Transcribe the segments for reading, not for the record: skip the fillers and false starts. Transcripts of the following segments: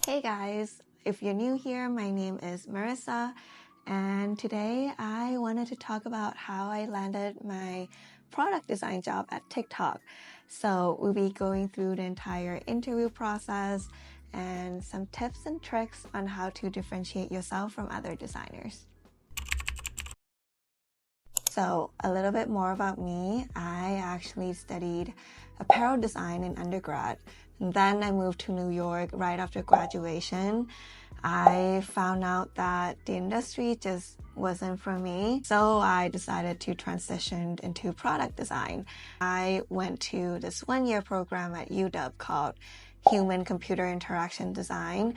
Hey guys, if you're new here, my name is Marissa, and today I wanted to talk about how I landed my product design job at TikTok. So we'll be going through the entire interview process and some tips and tricks on how to differentiate yourself from other designers. So a little bit more about me. I actually studied apparel design in undergrad. And then I moved to New York right after graduation. I found out that the industry just wasn't for me. So I decided to transition into product design. I went to this one-year program at UW called Human Computer Interaction Design.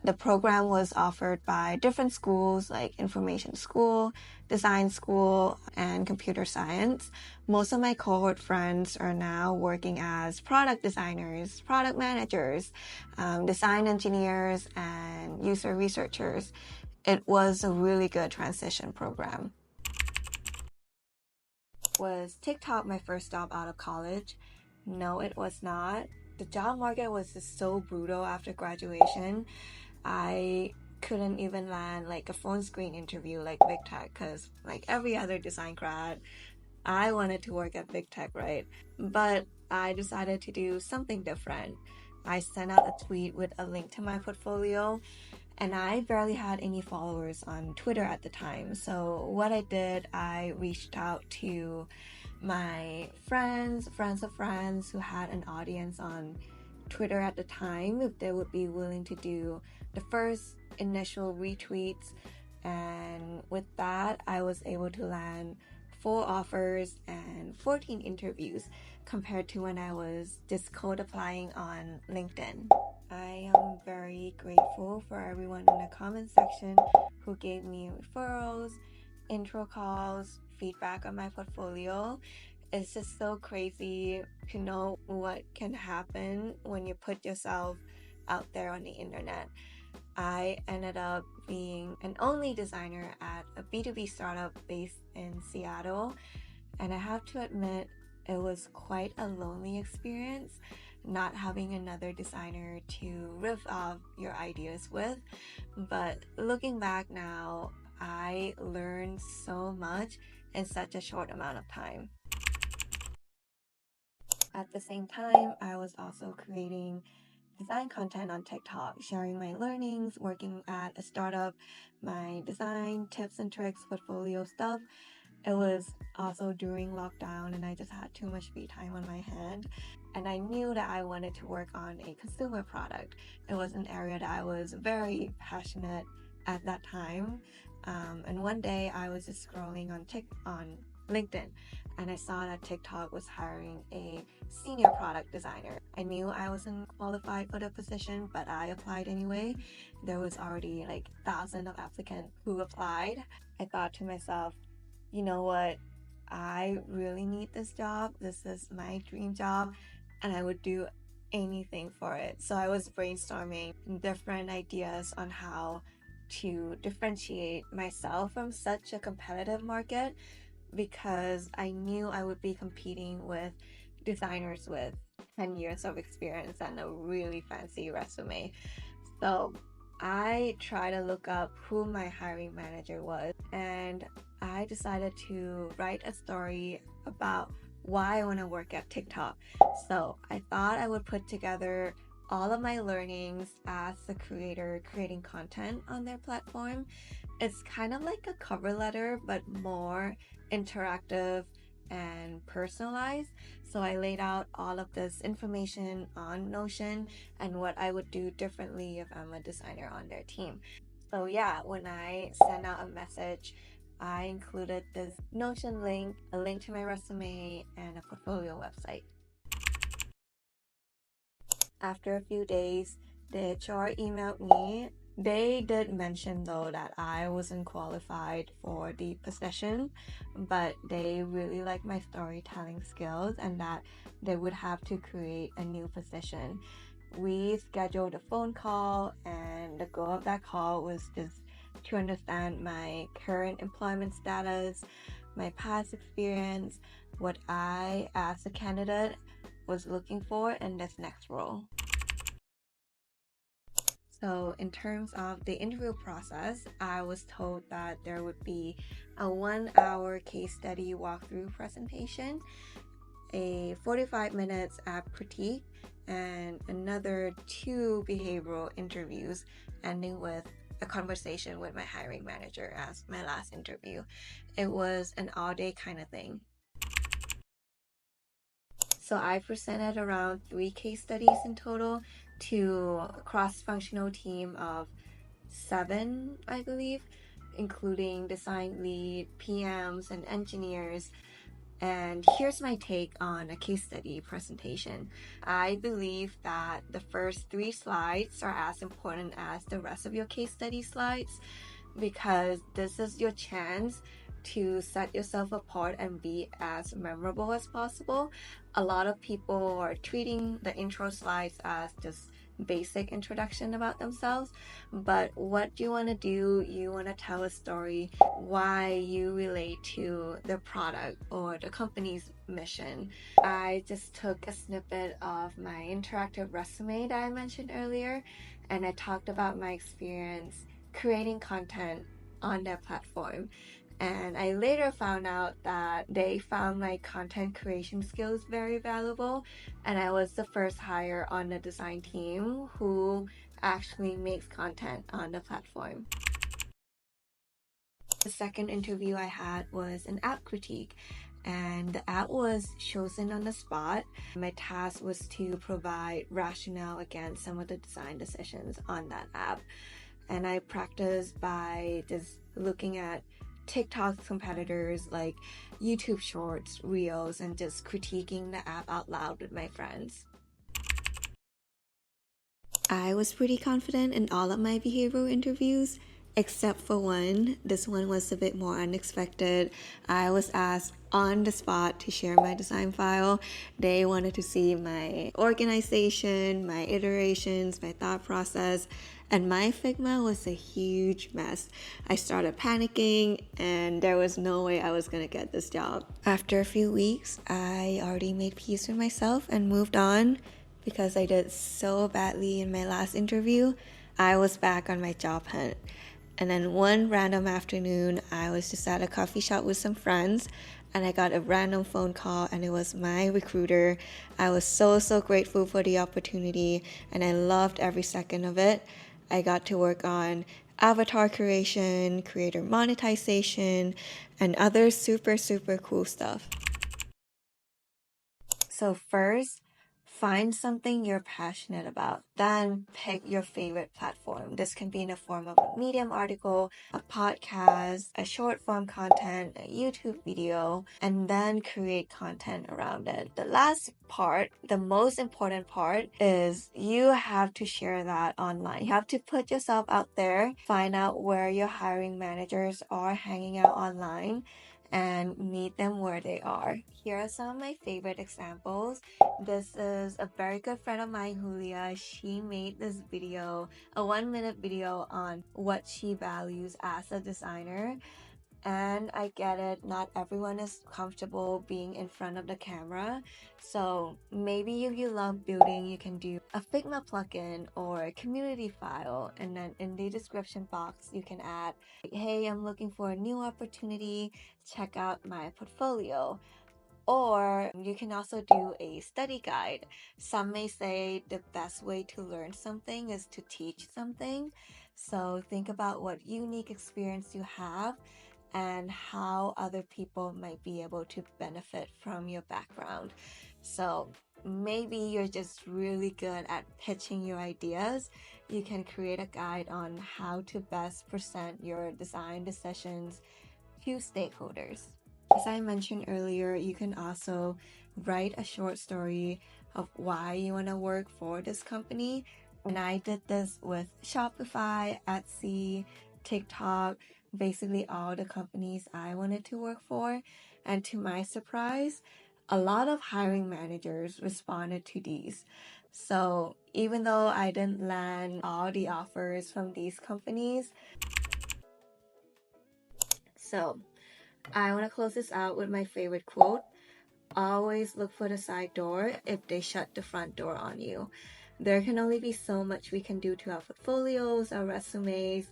The program was offered by different schools like information school, design school, and computer science. Most of my cohort friends are now working as product designers, product managers, design engineers, and user researchers. It was a really good transition program. Was TikTok my first job out of college? No, it was not. The job market was just so brutal after graduation. I couldn't even land like a phone screen interview like Big Tech because like every other design grad, I wanted to work at Big Tech, right? But I decided to do something different. I sent out a tweet with a link to my portfolio, and I barely had any followers on Twitter at the time. So what I did, I reached out to my friends of friends who had an audience on Twitter at the time if they would be willing to do the first initial retweets, and with that I was able to land 4 offers and 14 interviews compared to when I was just cold applying on LinkedIn. I am very grateful for everyone in the comment section who gave me referrals, intro calls, feedback on my portfolio. It's just so crazy to know what can happen when you put yourself out there on the internet. I ended up being an only designer at a B2B startup based in Seattle, and I have to admit it was quite a lonely experience not having another designer to riff off your ideas with. But looking back now, I learned so much in such a short amount of time. At the same time, I was also creating design content on TikTok, sharing my learnings, working at a startup, my design tips and tricks, portfolio stuff. It was also during lockdown and I just had too much free time on my hand. And I knew that I wanted to work on a consumer product. It was an area that I was very passionate at that time. And one day I was just scrolling on LinkedIn, and I saw that TikTok was hiring a senior product designer. I knew I wasn't qualified for the position, but I applied anyway. There was already like thousands of applicants who applied. I thought to myself, you know what? I really need this job. This is my dream job, and I would do anything for it. So I was brainstorming different ideas on how to differentiate myself from such a competitive market, because I knew I would be competing with designers with 10 years of experience and a really fancy resume. So I tried to look up who my hiring manager was, and I decided to write a story about why I want to work at TikTok. So I thought I would put together all of my learnings as a creator creating content on their platform. It's kind of like a cover letter, but more interactive and personalized. So I laid out all of this information on Notion and what I would do differently if I'm a designer on their team. So yeah, when I sent out a message, I included this Notion link, a link to my resume, and a portfolio website. After a few days, the HR emailed me. They did mention though that I wasn't qualified for the position, but they really liked my storytelling skills and that they would have to create a new position. We scheduled a phone call, and the goal of that call was just to understand my current employment status, my past experience, what I, as a candidate, was looking for in this next role. So, in terms of the interview process, I was told that there would be a 1 hour case study walkthrough presentation, a 45 minutes app critique, and another 2 behavioral interviews, ending with a conversation with my hiring manager as my last interview. It was an all day kind of thing. So I presented around 3 case studies in total to a cross-functional team of 7, I believe, including design lead, PMs, and engineers. And here's my take on a case study presentation. I believe that the first 3 slides are as important as the rest of your case study slides, because this is your chance to set yourself apart and be as memorable as possible. A lot of people are treating the intro slides as just basic introduction about themselves, but what you want to do, you want to tell a story why you relate to the product or the company's mission. I just took a snippet of my interactive resume that I mentioned earlier, and I talked about my experience creating content on their platform. And I later found out that they found my content creation skills very valuable, and I was the first hire on the design team who actually makes content on the platform. The second interview I had was an app critique, and the app was chosen on the spot. My task was to provide rationale against some of the design decisions on that app. And I practiced by just looking at TikTok's competitors like YouTube Shorts, Reels, and just critiquing the app out loud with my friends. I was pretty confident in all of my behavioral interviews, except for one. This one was a bit more unexpected. I was asked on the spot to share my design file. They wanted to see my organization, my iterations, my thought process, and my Figma was a huge mess. I started panicking, and there was no way I was gonna get this job. After a few weeks, I already made peace with myself and moved on. Because I did so badly in my last interview, I was back on my job hunt. And then one random afternoon, I was just at a coffee shop with some friends, and I got a random phone call, and it was my recruiter. I was so grateful for the opportunity, and I loved every second of it. I got to work on avatar creation, creator monetization, and other super cool stuff. So first, find something you're passionate about. Then pick your favorite platform. This can be in the form of a Medium article, a podcast, a short form content, a YouTube video, and then create content around it. The last part, the most important part, is you have to share that online. You have to put yourself out there, find out where your hiring managers are hanging out online, and meet them where they are. Here are some of my favorite examples. This is a very good friend of mine, Julia. She made this video, a 1-minute video on what she values as a designer. And I get it, not everyone is comfortable being in front of the camera. So maybe if you love building, you can do a Figma plugin or a community file. And then in the description box, you can add, hey, I'm looking for a new opportunity. Check out my portfolio. Or you can also do a study guide. Some may say the best way to learn something is to teach something. So think about what unique experience you have and how other people might be able to benefit from your background. So maybe you're just really good at pitching your ideas. You can create a guide on how to best present your design decisions to stakeholders. As I mentioned earlier, you can also write a short story of why you want to work for this company. And I did this with Shopify, Etsy, TikTok, basically all the companies I wanted to work for. And to my surprise, a lot of hiring managers responded to these. So even though I didn't land all the offers from these companies, so I want to close this out with my favorite quote. Always look for the side door if they shut the front door on you. There can only be so much we can do to our portfolios, our resumes,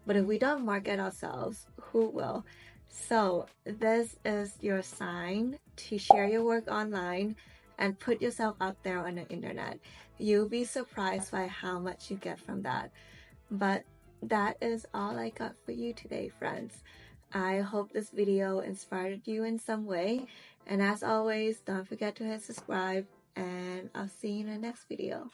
but if we don't market ourselves, who will? So this is your sign to share your work online and put yourself out there on the internet. You'll be surprised by how much you get from that. But that is all I got for you today, friends. I hope this video inspired you in some way. And as always, don't forget to hit subscribe, and I'll see you in the next video.